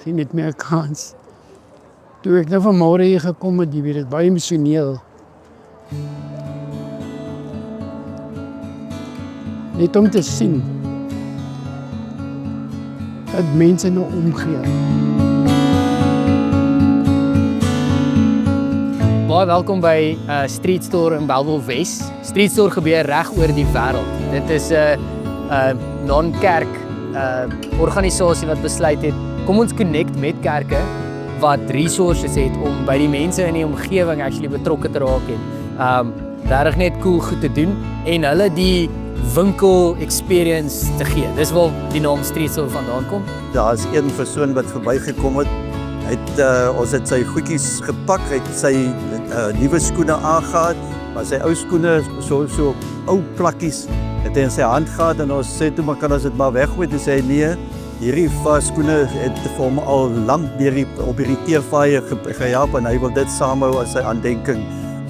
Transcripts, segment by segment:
geen net meer 'n kans. Toe ek nou vanmôre hier gekom het, jy weet dit baie emosioneel. Net om te sien dat mense nou omgee. Baie welkom by Street Store in Bellville Wes. Street Store gebeur reg oor die wêreld. Dit is 'n non-kerk organisasie wat besluit het, kom ons connect met kerke wat resources het om by die mense in die omgewing actually betrokke te raak en regtig net cool goed te doen en hulle die winkel experience te gee. Dis waar die naam Street Store vandaan kom. Daar's een persoon wat verbygekom het. Ons het sy goedjies gepak, hy het sy nuwe skoene aangetree, maar sy ou skoene so ou plakkies het hy in sy hand gehad en ons sê toe maar kan ons dit maar weggooi. Toe sê hy nee, hierdie skoene het vir hom al lank op hierdie teervaaier gehelp en hy wil dit saamhou as sy aandenking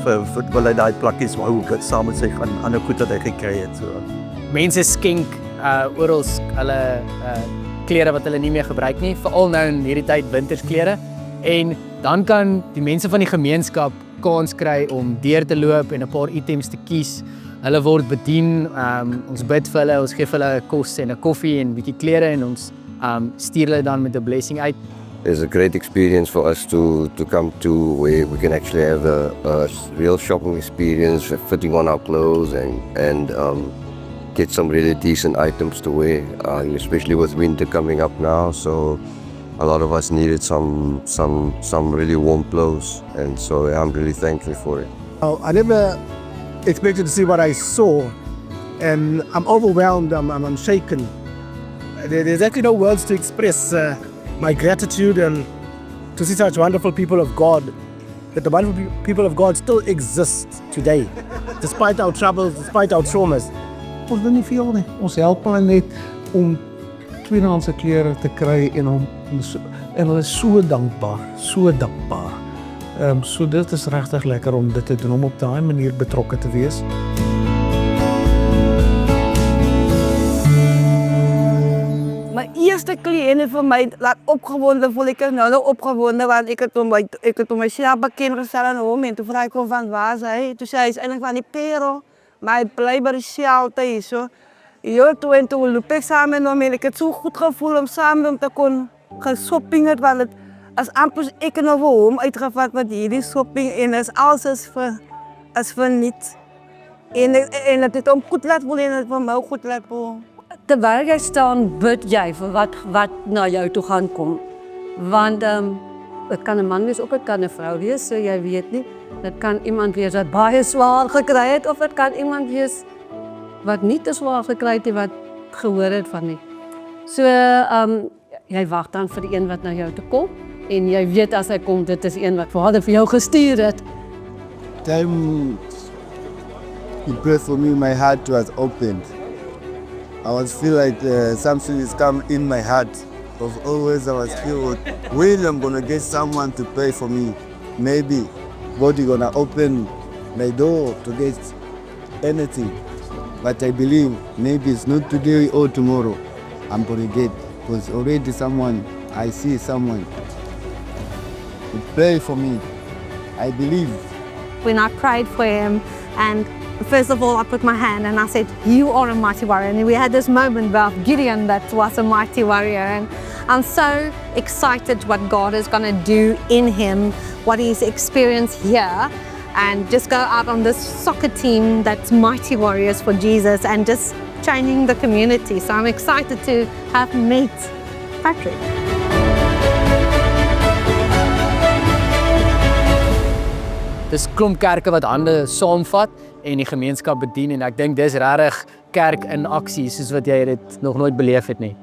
wil hy daai plakkies hou saam met sy ander goed wat hy gekry het. So. Mense skenk oral hulle klere wat hulle nie meer gebruik nie, veral nou in hierdie tyd wintersklere. En dan kan die mense van die gemeenskap kans kry om deur te loop en 'n paar items te kies. Hulle word bedien, ons bid vir hulle, ons gee vir hulle kos en 'n koffie en 'n bietjie klere en ons stuur hulle dan met 'n blessing uit. It's a great experience for us to come to where we can actually have a real shopping experience, fitting on our clothes and get some really decent items to wear, especially with winter coming up now. So a lot of us needed some really warm clothes, and so I'm really thankful for it. I never expected to see what I saw, and I'm overwhelmed. I'm shaken. There's actually no words to express my gratitude and to see such wonderful people of God. That the wonderful people of God still exist today, despite our troubles, despite our traumas. Ons doen nie veel nie. Ons help hulle net om tweedehandse klere te kry en hulle is so dankbaar, so dankbaar. So dit is regtig lekker om dit te doen, om op daai manier betrokke te wees. My eerste kliënt vir my laat opgewonde voel ek nou opgewonde want ek het om myself bekend gestel aan hom en toe vra ek hom van waar is hy? Toe sê hy is eintlik van die Pero, maar hy bly by die shelter hier so. Toe loop ek saam met hom en ek het so goed gevoel om saam met hom te kon geshopping het want het as amper ek en over hom uitgevat met hierdie shopping en alles is vir niets. En het het hom goed laat voel en het vir my goed laat voel. Terwyl jy staan, bid jy vir wat na jou toe gaan kom. Want het kan 'n man wees of het kan 'n vrou wees, so jy weet nie. Dit kan iemand wees wat baie swaar gekry het of dit kan iemand wees wat nie te swaar gekry het wat gehoor het van nie. So jy wag dan vir die een wat na jou toe kom en jy weet as hy kom, dit is een wat Vader vir jou gestuur het. Time he prayed for me, my heart was opened. I was feel like something is come in my heart. Of always I was feel, when I'm gonna get someone to pray for me, maybe God is gonna open my door to get anything. But I believe maybe it's not today or tomorrow I'm gonna get, because already I see someone to pray for me. I believe. When I prayed for him, and first of all I put my hand and I said, you are a mighty warrior. And we had this moment about Gideon that was a mighty warrior. And I'm so excited what God is going to do in him, what he's experienced here. And just go out on this soccer team that's mighty warriors for Jesus and just changing the community. So I'm excited to have met Patrick. Dis klomp kerke wat hande saamvat en die gemeenskap bedien en ek dink dis regtig kerk in aksie soos wat jy dit nog nooit beleef het nie.